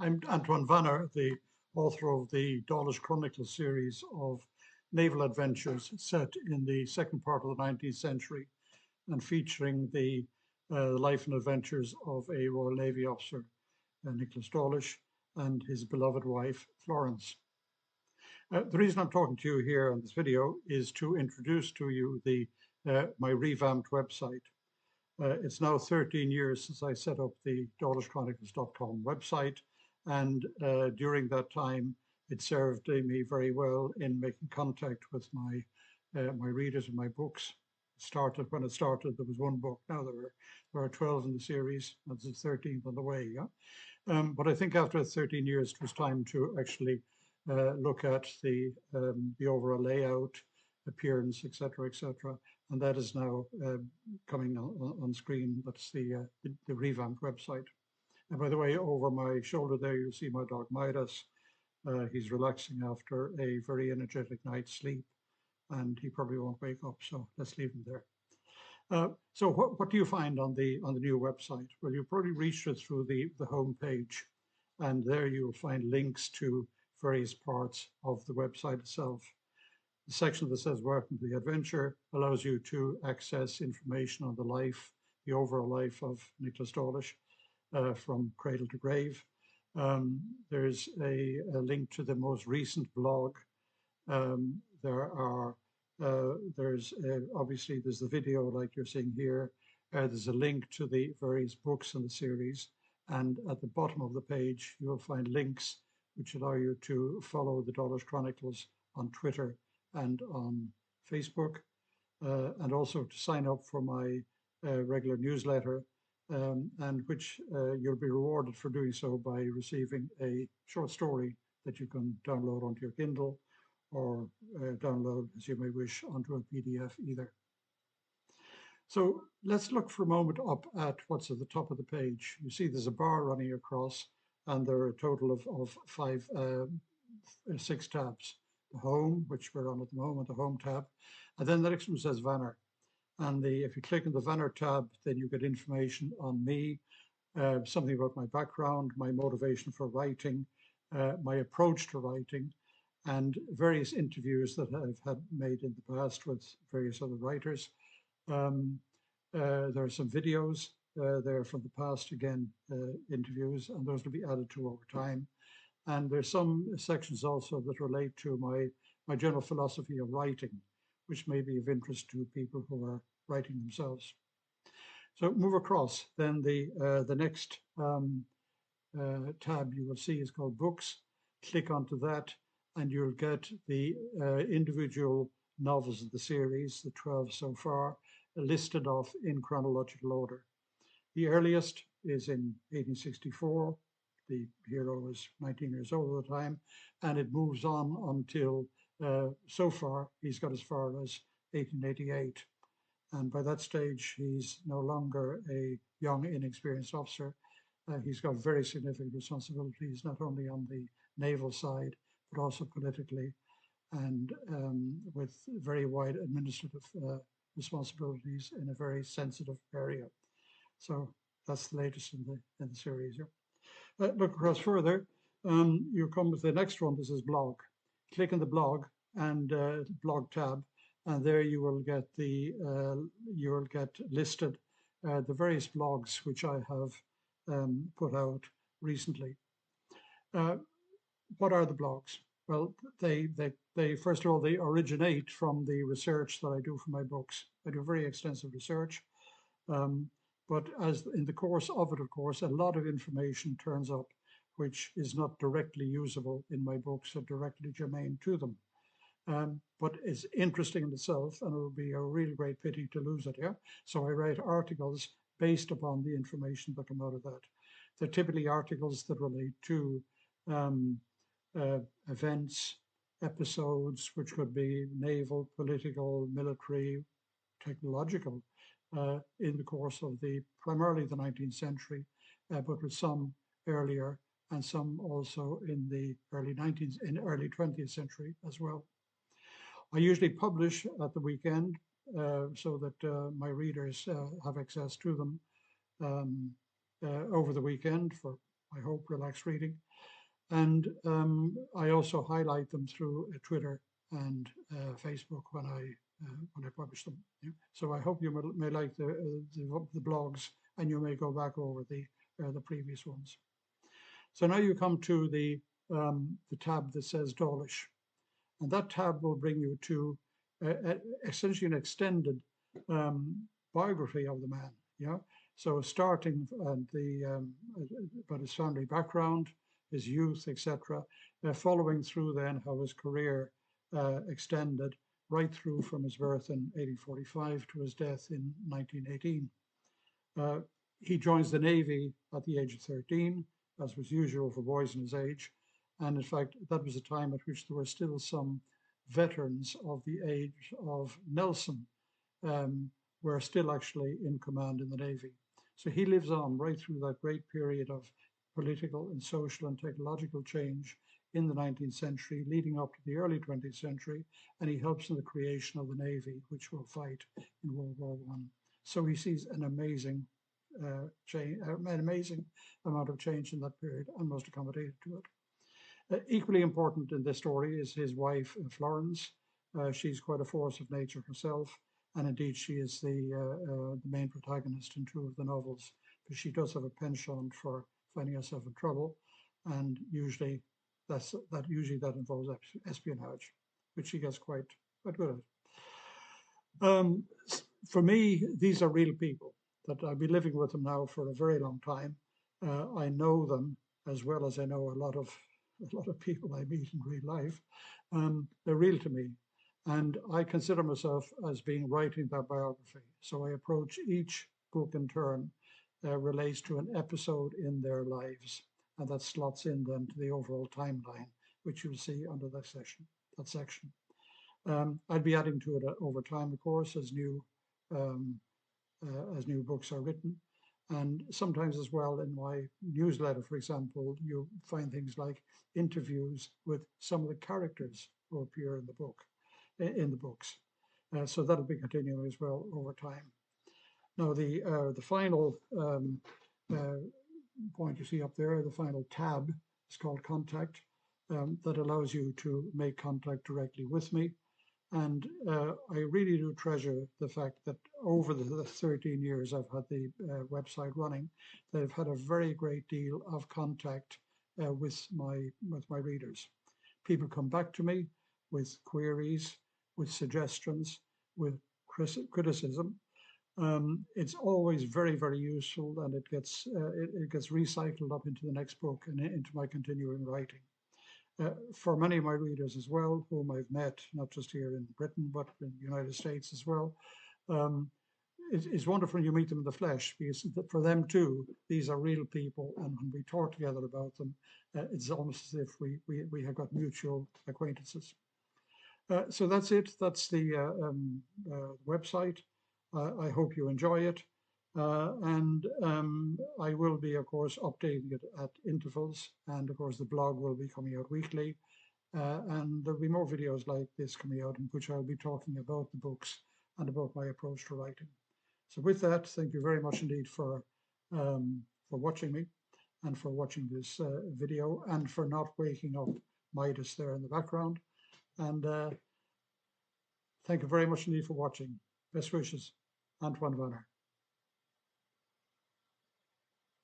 I'm Antoine Vanner, the author of the Dawlish Chronicles series of naval adventures set in the second part of the 19th century and featuring the life and adventures of a Royal Navy officer, Nicholas Dawlish, and his beloved wife, Florence. The reason I'm talking to you here on this video is to introduce to you my revamped website. It's now 13 years since I set up the dawlishchronicles.com website, and during that time, it served me very well in making contact with my readers and my books. When it started, there was one book. Now there are 12 in the series. That's the 13th on the way. Yeah, but I think after 13 years, it was time to actually look at the overall layout, appearance, etc., etc. And that is now coming on screen. That's the revamped website. And by the way, over my shoulder there, you'll see my dog Midas. He's relaxing after a very energetic night's sleep, and he probably won't wake up. So let's leave him there. So what do you find on the new website? Well, you probably reached it through the home page, and there you'll find links to various parts of the website itself. The section that says Welcome to the Adventure allows you to access information on the overall life of Nicholas Dawlish from cradle to grave. There's a link to the most recent blog. Obviously there's the video like you're seeing here. There's a link to the various books in the series, and at the bottom of the page you'll find links which allow you to follow the Dawlish Chronicles on Twitter and on Facebook, and also to sign up for my regular newsletter, and which you'll be rewarded for doing so by receiving a short story that you can download onto your Kindle or download, as you may wish, onto a PDF either. So let's look for a moment up at what's at the top of the page. You see there's a bar running across, and there are a total of six tabs. The home, which we're on at the moment, the home tab, and then the next one says Vanner. And if you click on the Vanner tab, then you get information on me, something about my background, my motivation for writing, my approach to writing, and various interviews that I've had made in the past with various other writers. There are some videos there from the past, again, interviews, and those will be added to over time. And there's some sections also that relate to my general philosophy of writing, which may be of interest to people who are writing themselves. So move across, then the next tab you will see is called Books. Click onto that, and you'll get the individual novels of the series, the 12 so far, listed off in chronological order. The earliest is in 1864. The hero is 19 years old at the time, and it moves on until so far he's got as far as 1888. And by that stage, he's no longer a young, inexperienced officer. He's got very significant responsibilities, not only on the naval side, but also politically, and with very wide administrative responsibilities in a very sensitive area. So that's the latest in the series. Yeah. Look across further, you come with the next one. This is blog. Click on the blog and blog tab, and there you will get listed the various blogs which I have put out recently. What are the blogs? Well, they first of all, they originate from the research that I do for my books. I do very extensive research, but as in the course of it, of course, a lot of information turns up which is not directly usable in my books or directly germane to them. But it's interesting in itself, and it would be a really great pity to lose it. Yeah. So I write articles based upon the information that come out of that. They're typically articles that relate to events, episodes, which could be naval, political, military, technological, in the course of primarily the 19th century, but with some earlier and some also in the early 20th century as well. I usually publish at the weekend so that my readers have access to them over the weekend for I hope, relaxed reading. And I also highlight them through Twitter and Facebook when I publish them. Yeah. So I hope you may like the blogs, and you may go back over the previous ones. So now you come to the tab that says Dawlish, and that tab will bring you to essentially an extended biography of the man. Yeah. So starting about his family background, his youth, etc., following through then how his career extended right through from his birth in 1845 to his death in 1918. He joins the Navy at the age of 13, as was usual for boys in his age. And in fact, that was a time at which there were still some veterans of the age of Nelson were still actually in command in the Navy. So he lives on right through that great period of political and social and technological change in the 19th century, leading up to the early 20th century, and he helps in the creation of the Navy, which will fight in World War I. So he sees an amazing change, an amazing amount of change in that period, and most accommodated to it. Equally important in this story is his wife, Florence. She's quite a force of nature herself, and indeed she is the main protagonist in two of the novels, but she does have a penchant for finding herself in trouble, and usually that involves espionage, which she gets quite good at. For me, these are real people that I've been living with them now for a very long time. I know them as well as I know a lot of people I meet in real life. They're real to me, and I consider myself as being writing that biography. So I approach each book in turn relates to an episode in their lives, and that slots in then to the overall timeline, which you'll see under that section. I'd be adding to it over time, of course, as new books are written. And sometimes as well in my newsletter, for example, you find things like interviews with some of the characters who appear in the books. So that'll be continuing as well over time. Now the final point you see up there, the final tab, is called Contact. That allows you to make contact directly with me. And I really do treasure the fact that over the 13 years I've had the website running, that I've had a very great deal of contact with my readers. People come back to me with queries, with suggestions, with criticism. It's always very, very useful, and it gets recycled up into the next book and into my continuing writing. For many of my readers as well, whom I've met, not just here in Britain, but in the United States as well, it's wonderful when you meet them in the flesh, because for them too, these are real people, and when we talk together about them, it's almost as if we have got mutual acquaintances. So that's it. That's the website. I hope you enjoy it. And I will be, of course, updating it at intervals. And of course, the blog will be coming out weekly. And there'll be more videos like this coming out in which I'll be talking about the books and about my approach to writing. So with that, thank you very much indeed for watching me and for watching this video and for not waking up Midas there in the background. And thank you very much indeed for watching. Best wishes, Antoine Vanner.